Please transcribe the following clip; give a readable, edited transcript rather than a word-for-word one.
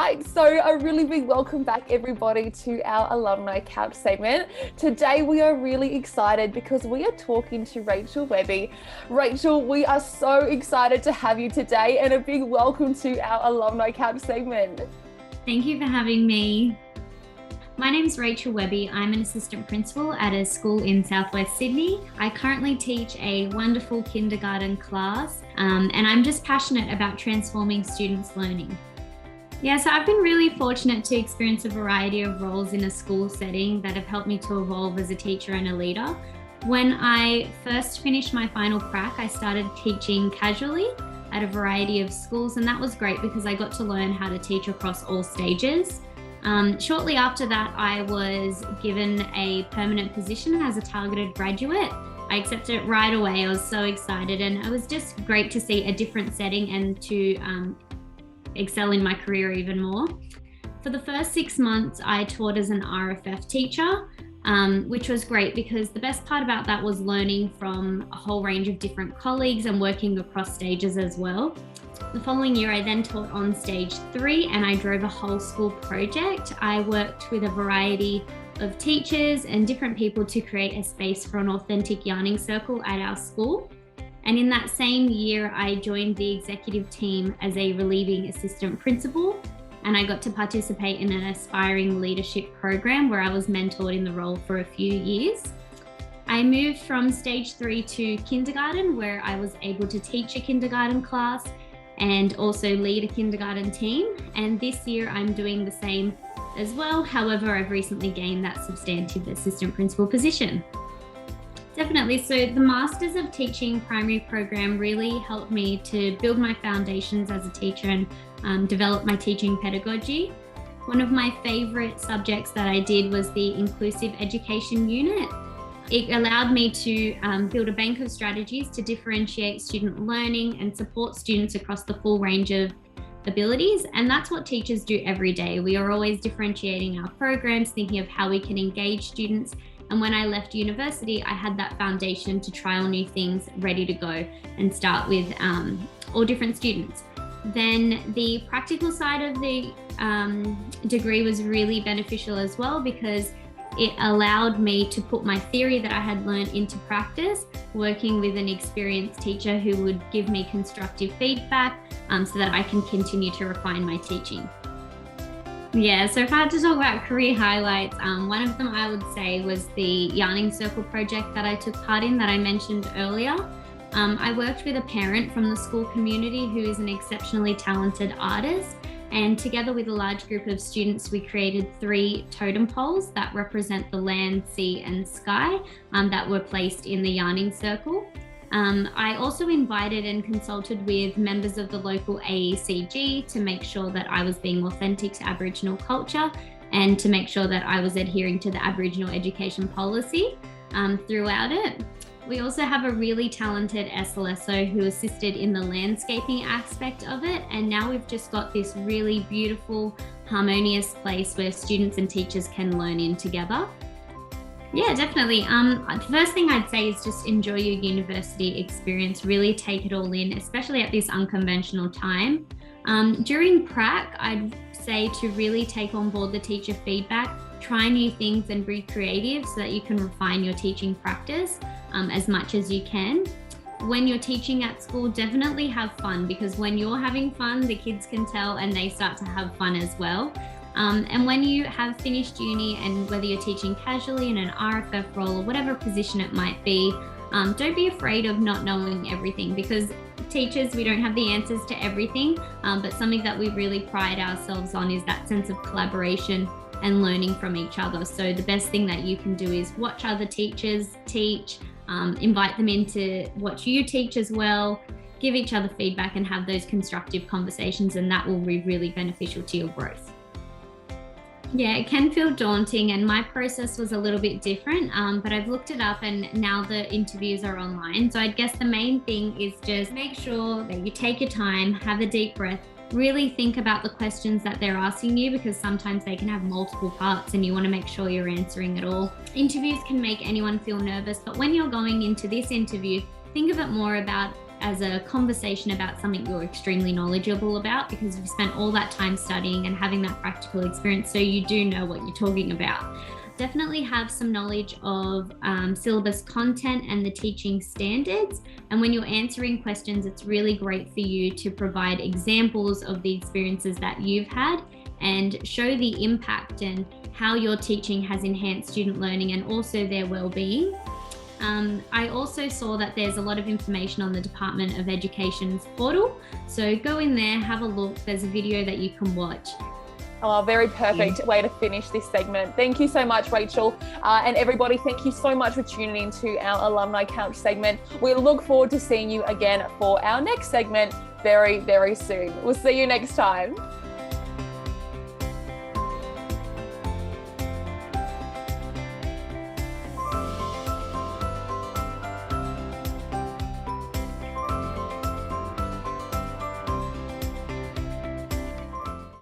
right, so a really big welcome back everybody to our Alumni Couch segment. Today we are really excited because we are talking to Rachel Webbey. Rachel, we are so excited to have you today and a big welcome to our Alumni Couch segment. Thank you for having me. My name's Rachel Webbey. I'm an assistant principal at a school in Southwest Sydney. I currently teach a wonderful kindergarten class and I'm just passionate about transforming students' learning. Yeah, so I've been really fortunate to experience a variety of roles in a school setting that have helped me to evolve as a teacher and a leader. When I first finished my final prac, I started teaching casually at a variety of schools, and that was great because I got to learn how to teach across all stages. Shortly after that, I was given a permanent position as a targeted graduate. I accepted it right away. I was so excited, and it was just great to see a different setting and to excel in my career even more. For the first 6 months, I taught as an RFF teacher, which was great because the best part about that was learning from a whole range of different colleagues and working across stages as well. The following year, I then taught on stage 3 and I drove a whole school project. I worked with a variety of teachers and different people to create a space for an authentic yarning circle at our school. And in that same year, I joined the executive team as a relieving assistant principal, and I got to participate in an aspiring leadership program where I was mentored in the role for a few years. I moved from stage 3 to kindergarten, where I was able to teach a kindergarten class and also lead a kindergarten team. And this year I'm doing the same as well. However, I've recently gained that substantive assistant principal position. Definitely. So the Masters of Teaching primary program really helped me to build my foundations as a teacher and develop my teaching pedagogy. One of my favorite subjects that I did was the inclusive education unit. It allowed me to build a bank of strategies to differentiate student learning and support students across the full range of abilities. And that's what teachers do every day. We are always differentiating our programs, thinking of how we can engage students. And when I left university, I had that foundation to trial new things, ready to go and start with all different students. Then the practical side of the degree was really beneficial as well because it allowed me to put my theory that I had learned into practice, working with an experienced teacher who would give me constructive feedback so that I can continue to refine my teaching. Yeah, so if I had to talk about career highlights, one of them I would say was the yarning circle project that I took part in that I mentioned earlier. I worked with a parent from the school community who is an exceptionally talented artist, and together with a large group of students, we created 3 totem poles that represent the land, sea and sky that were placed in the yarning circle. I also invited and consulted with members of the local AECG to make sure that I was being authentic to Aboriginal culture and to make sure that I was adhering to the Aboriginal education policy throughout it. We also have a really talented SLSO who assisted in the landscaping aspect of it, and now we've just got this really beautiful, harmonious place where students and teachers can learn in together. Yeah, definitely. The first thing I'd say is just enjoy your university experience, really take it all in, especially at this unconventional time. During prac, I'd say to really take on board the teacher feedback, try new things and be creative so that you can refine your teaching practice as much as you can. When you're teaching at school, definitely have fun because when you're having fun, the kids can tell and they start to have fun as well. And when you have finished uni, and whether you're teaching casually in an RFF role or whatever position it might be, don't be afraid of not knowing everything because teachers, we don't have the answers to everything, but something that we really pride ourselves on is that sense of collaboration and learning from each other. So the best thing that you can do is watch other teachers teach, invite them in to watch you teach as well, give each other feedback and have those constructive conversations, and that will be really beneficial to your growth. Yeah, it can feel daunting and my process was a little bit different, but I've looked it up and now the interviews are online. So I guess the main thing is just make sure that you take your time, have a deep breath, really think about the questions that they're asking you because sometimes they can have multiple parts and you want to make sure you're answering it all. Interviews can make anyone feel nervous, but when you're going into this interview, think of it more about as a conversation about something you're extremely knowledgeable about, because you've spent all that time studying and having that practical experience, so you do know what you're talking about. Definitely have some knowledge of syllabus content and the teaching standards. And when you're answering questions, it's really great for you to provide examples of the experiences that you've had and show the impact and how your teaching has enhanced student learning and also their well-being. I also saw that there's a lot of information on the Department of Education's portal. So go in there, have a look. There's a video that you can watch. Oh, very perfect way to finish this segment. Thank you so much, Rachel. And everybody, thank you so much for tuning in to our Alumni Couch segment. We look forward to seeing you again for our next segment very, very soon. We'll see you next time.